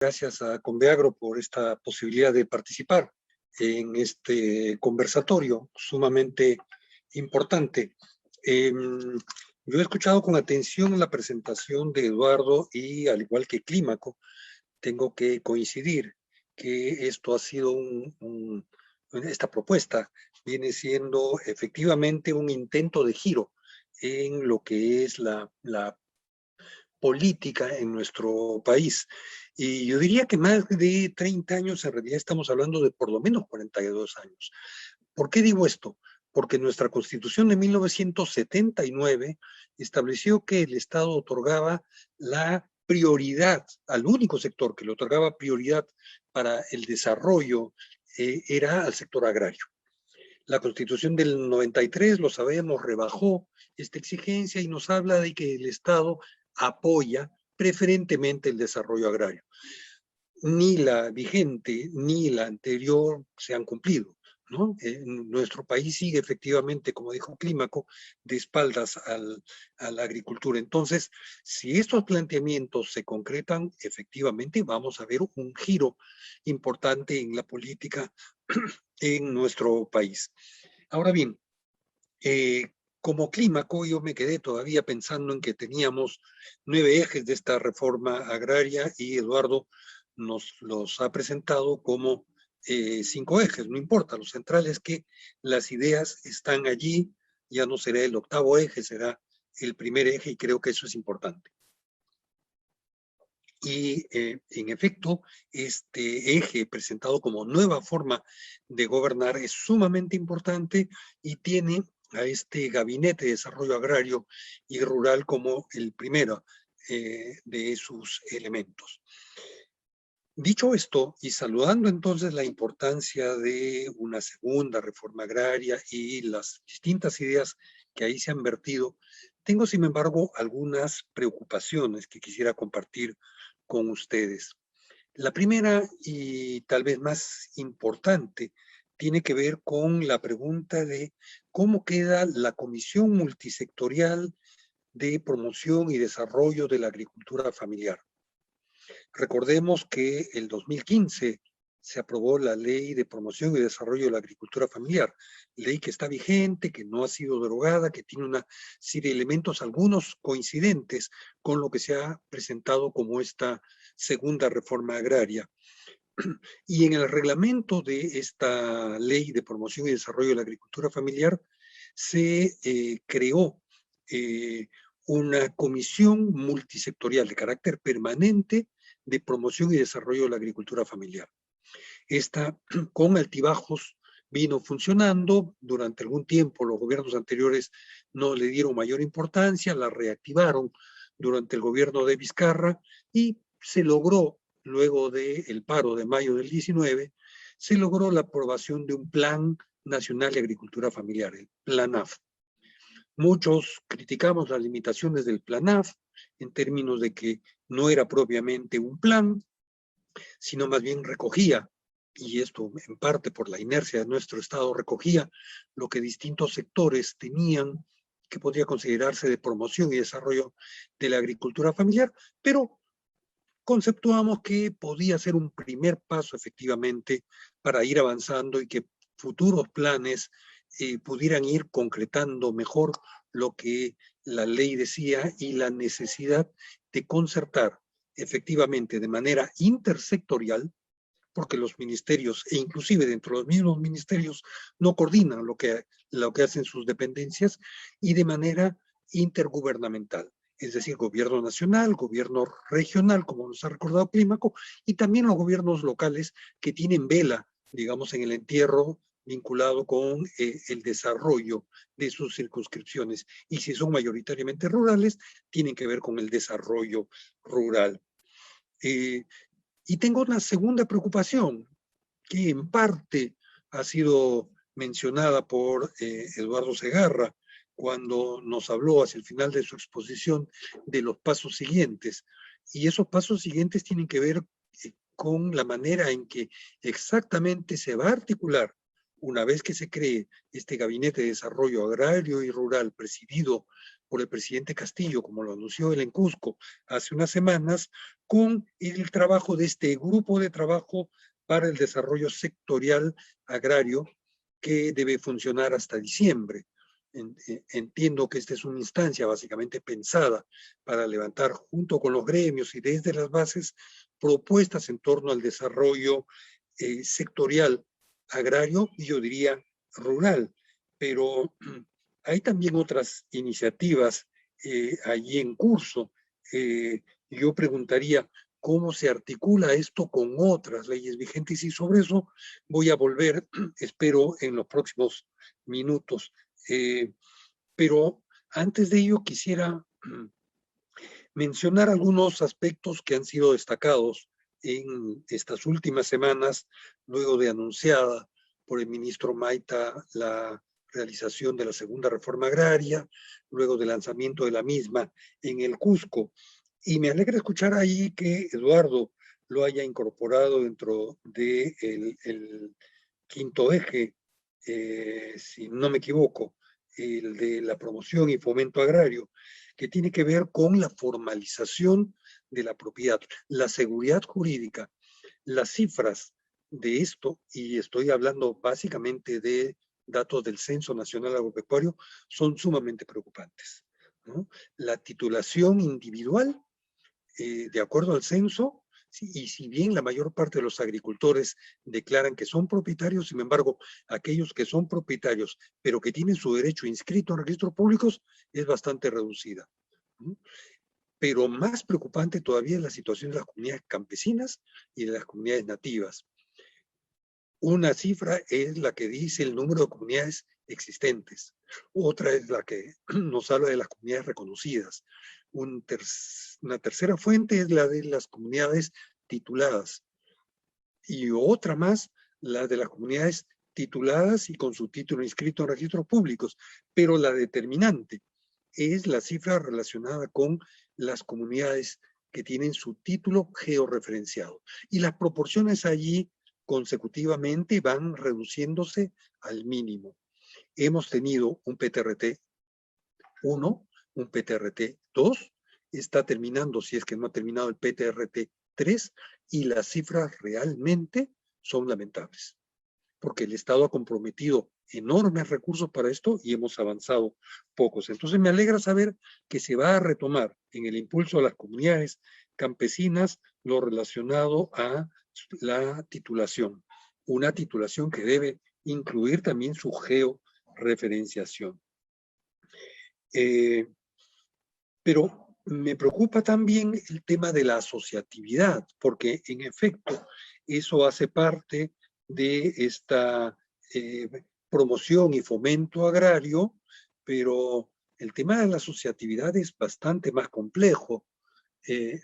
Gracias a Conveagro por esta posibilidad de participar en este conversatorio sumamente importante. Yo he escuchado con atención la presentación de Eduardo y al igual que Clímaco, tengo que coincidir que esto ha sido esta propuesta viene siendo efectivamente un intento de giro en lo que es la política en nuestro país. Y yo diría que más de 30 años, en realidad estamos hablando de por lo menos 42 años. ¿Por qué digo esto? Porque nuestra Constitución de 1979 estableció que el Estado otorgaba la prioridad al único sector que le otorgaba prioridad para el desarrollo, era al sector agrario. La Constitución del 93, lo sabemos, rebajó esta exigencia y nos habla de que el Estado apoya preferentemente el desarrollo agrario. Ni la vigente ni la anterior se han cumplido, ¿no? Nuestro país sigue efectivamente, como dijo Clímaco, de espaldas a la agricultura. Entonces, si estos planteamientos se concretan, efectivamente vamos a ver un giro importante en la política en nuestro país. Ahora bien, como Clímaco, yo me quedé todavía pensando en que teníamos 9 ejes de esta reforma agraria y Eduardo nos los ha presentado como 5 ejes, no importa, lo central es que las ideas están allí, ya no será el 8º eje, será el primer eje y creo que eso es importante. Y en efecto, este eje presentado como nueva forma de gobernar es sumamente importante y tiene a este Gabinete de Desarrollo Agrario y Rural como el primero de sus elementos. Dicho esto, y saludando entonces la importancia de una segunda reforma agraria y las distintas ideas que ahí se han vertido, tengo sin embargo algunas preocupaciones que quisiera compartir con ustedes. La primera y tal vez más importante tiene que ver con la pregunta de cómo queda la Comisión Multisectorial de Promoción y Desarrollo de la Agricultura Familiar. Recordemos que el 2015 se aprobó la Ley de Promoción y Desarrollo de la Agricultura Familiar, ley que está vigente, que no ha sido derogada, que tiene una serie de elementos, algunos coincidentes con lo que se ha presentado como esta segunda reforma agraria. Y en el reglamento de esta Ley de Promoción y Desarrollo de la Agricultura Familiar se creó una comisión multisectorial de carácter permanente de promoción y desarrollo de la agricultura familiar. Esta, con altibajos, vino funcionando durante algún tiempo. Los gobiernos anteriores no le dieron mayor importancia, la reactivaron durante el gobierno de Vizcarra y se logró, luego del paro de mayo del 19, se logró la aprobación de un Plan Nacional de Agricultura Familiar, el PLANAF. Muchos criticamos las limitaciones del PLANAF en términos de que no era propiamente un plan, sino más bien recogía, y esto en parte por la inercia de nuestro Estado, recogía lo que distintos sectores tenían que podría considerarse de promoción y desarrollo de la agricultura familiar, pero conceptuamos que podía ser un primer paso efectivamente para ir avanzando y que futuros planes pudieran ir concretando mejor lo que la ley decía y la necesidad de concertar efectivamente de manera intersectorial, porque los ministerios, e inclusive dentro de los mismos ministerios, no coordinan lo que hacen sus dependencias, y de manera intergubernamental, es decir, gobierno nacional, gobierno regional, como nos ha recordado Clímaco, y también los gobiernos locales que tienen vela, digamos, en el entierro vinculado con el desarrollo de sus circunscripciones. Y si son mayoritariamente rurales, tienen que ver con el desarrollo rural. Y tengo una segunda preocupación, que en parte ha sido mencionada por Eduardo Segarra, cuando nos habló hacia el final de su exposición de los pasos siguientes. Y esos pasos siguientes tienen que ver con la manera en que exactamente se va a articular una vez que se cree este Gabinete de Desarrollo Agrario y Rural, presidido por el presidente Castillo, como lo anunció él en Cusco hace unas semanas, con el trabajo de este grupo de trabajo para el desarrollo sectorial agrario que debe funcionar hasta diciembre. Entiendo que esta es una instancia básicamente pensada para levantar junto con los gremios y desde las bases propuestas en torno al desarrollo sectorial agrario y yo diría rural, pero hay también otras iniciativas allí en curso. Yo preguntaría cómo se articula esto con otras leyes vigentes y sobre eso voy a volver, espero, en los próximos minutos. Pero antes de ello quisiera mencionar algunos aspectos que han sido destacados en estas últimas semanas, luego de anunciada por el ministro Maita la realización de la segunda reforma agraria, luego del lanzamiento de la misma en el Cusco. Y me alegra escuchar ahí que Eduardo lo haya incorporado dentro del el quinto eje, si no me equivoco, el de la promoción y fomento agrario, que tiene que ver con la formalización de la propiedad, la seguridad jurídica, las cifras de esto, y estoy hablando básicamente de datos del Censo Nacional Agropecuario, son sumamente preocupantes, ¿no? La titulación individual, de acuerdo al censo, sí, y si bien la mayor parte de los agricultores declaran que son propietarios, sin embargo, aquellos que son propietarios, pero que tienen su derecho inscrito en registros públicos, es bastante reducida. Pero más preocupante todavía es la situación de las comunidades campesinas y de las comunidades nativas. Una cifra es la que dice el número de comunidades existentes. Otra es la que nos habla de las comunidades reconocidas. Una tercera fuente es la de las comunidades tituladas. Y otra más, la de las comunidades tituladas y con su título inscrito en registros públicos. Pero la determinante es la cifra relacionada con las comunidades que tienen su título georreferenciado. Y las proporciones allí consecutivamente van reduciéndose al mínimo. Hemos tenido un PTRT 1, un PTRT 2, está terminando, si es que no ha terminado el PTRT 3, y las cifras realmente son lamentables, porque el Estado ha comprometido enormes recursos para esto y hemos avanzado pocos. Entonces me alegra saber que se va a retomar en el impulso a las comunidades campesinas lo relacionado a la titulación, una titulación que debe incluir también su georreferenciación. Pero me preocupa también el tema de la asociatividad, porque en efecto eso hace parte de esta promoción y fomento agrario, pero el tema de la asociatividad es bastante más complejo.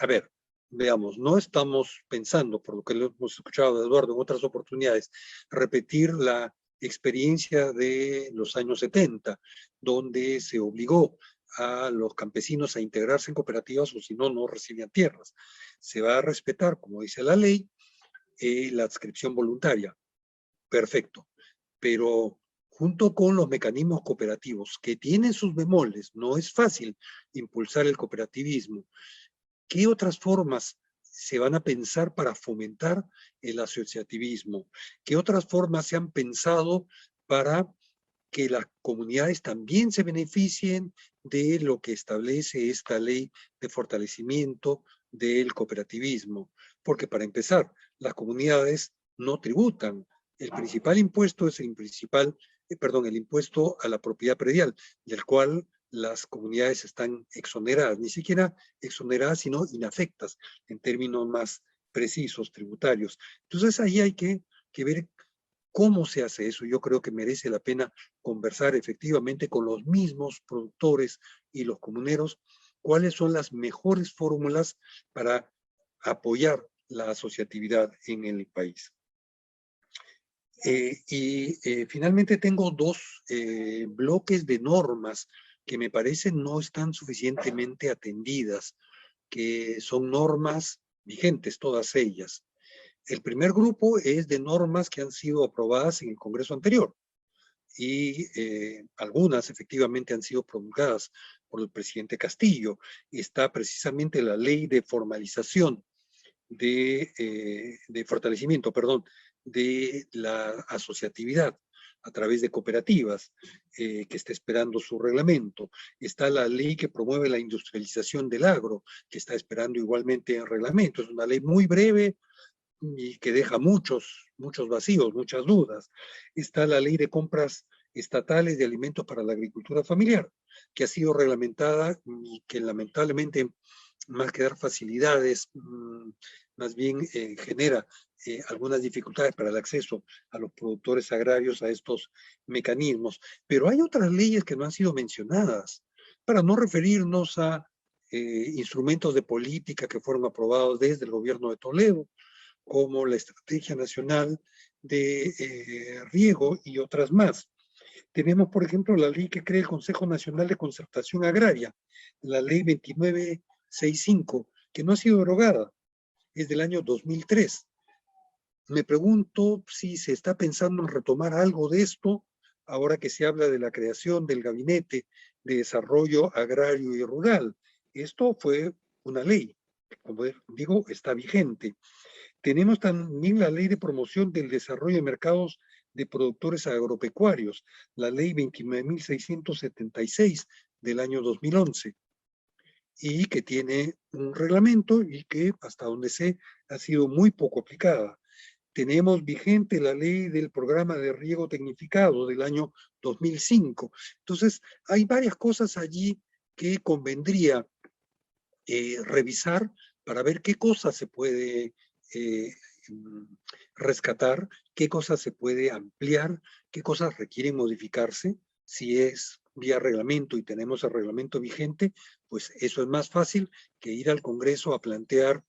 A ver, veamos, no estamos pensando, por lo que lo hemos escuchado de Eduardo en otras oportunidades, repetir la experiencia de los años 70, donde se obligó a los campesinos a integrarse en cooperativas o si no, no recibían tierras. Se va a respetar, como dice la ley, la adscripción voluntaria. Perfecto. Pero junto con los mecanismos cooperativos que tienen sus bemoles, no es fácil impulsar el cooperativismo. ¿Qué otras formas se van a pensar para fomentar el asociativismo? ¿Qué otras formas se han pensado para que las comunidades también se beneficien de lo que establece esta ley de fortalecimiento del cooperativismo? Porque para empezar, las comunidades no tributan. El principal impuesto es el impuesto a la propiedad predial, del cual las comunidades están exoneradas, ni siquiera exoneradas, sino inafectas, en términos más precisos, tributarios. Entonces ahí hay que ver cómo se hace eso. Yo creo que merece la pena conversar efectivamente con los mismos productores y los comuneros cuáles son las mejores fórmulas para apoyar la asociatividad en el país. Finalmente tengo dos bloques de normas que me parecen no están suficientemente atendidas, que son normas vigentes, todas ellas. El primer grupo es de normas que han sido aprobadas en el Congreso anterior y algunas efectivamente han sido promulgadas por el presidente Castillo. Está precisamente la ley de formalización, de fortalecimiento, perdón, de la asociatividad a través de cooperativas, que está esperando su reglamento. Está la ley que promueve la industrialización del agro, que está esperando igualmente el reglamento. Es una ley muy breve y que deja muchos vacíos, muchas dudas. Está la ley de compras estatales de alimentos para la agricultura familiar, que ha sido reglamentada y que lamentablemente, más que dar facilidades, más bien genera algunas dificultades para el acceso a los productores agrarios a estos mecanismos. Pero hay otras leyes que no han sido mencionadas, para no referirnos a instrumentos de política que fueron aprobados desde el gobierno de Toledo, como la Estrategia Nacional de Riego y otras más. Tenemos, por ejemplo, la ley que crea el Consejo Nacional de Concertación Agraria, la ley 2965, que no ha sido derogada, es del año 2003. Me pregunto si se está pensando en retomar algo de esto, ahora que se habla de la creación del Gabinete de Desarrollo Agrario y Rural. Esto fue una ley, como digo, está vigente. Tenemos también la Ley de Promoción del Desarrollo de Mercados de Productores Agropecuarios, la Ley 29.676 del año 2011, y que tiene un reglamento y que, hasta donde sé, ha sido muy poco aplicada. Tenemos vigente la Ley del Programa de Riego Tecnificado del año 2005. Entonces, hay varias cosas allí que convendría revisar para ver qué cosas se puede rescatar, qué cosas se puede ampliar, qué cosas requieren modificarse. Si es vía reglamento y tenemos el reglamento vigente, pues eso es más fácil que ir al Congreso a plantear,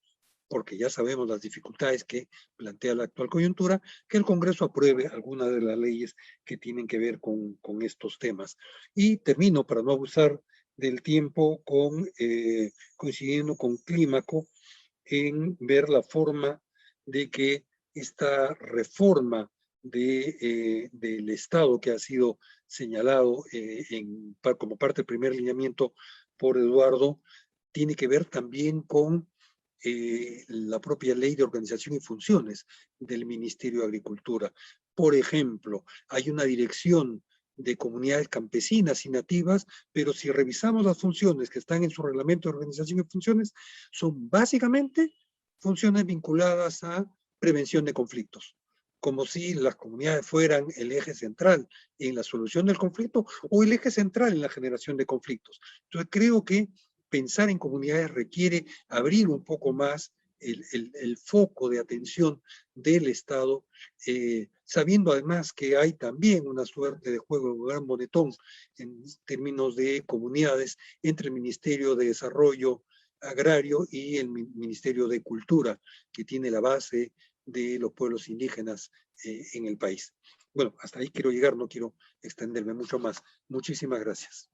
porque ya sabemos las dificultades que plantea la actual coyuntura, que el Congreso apruebe algunas de las leyes que tienen que ver con estos temas. Y termino, para no abusar del tiempo, coincidiendo con Clímaco en ver la forma de que esta reforma del Estado que ha sido señalado como parte del primer lineamiento por Eduardo, tiene que ver también con la propia ley de organización y funciones del Ministerio de Agricultura. Por ejemplo, hay una dirección de comunidades campesinas y nativas, pero si revisamos las funciones que están en su reglamento de organización y funciones, son básicamente funciones vinculadas a prevención de conflictos, como si las comunidades fueran el eje central en la solución del conflicto o el eje central en la generación de conflictos. Entonces creo que pensar en comunidades requiere abrir un poco más el foco de atención del Estado, sabiendo además que hay también una suerte de juego de un gran bonetón en términos de comunidades entre el Ministerio de Desarrollo Agrario y el Ministerio de Cultura, que tiene la base de los pueblos indígenas en el país. Bueno, hasta ahí quiero llegar, no quiero extenderme mucho más. Muchísimas gracias.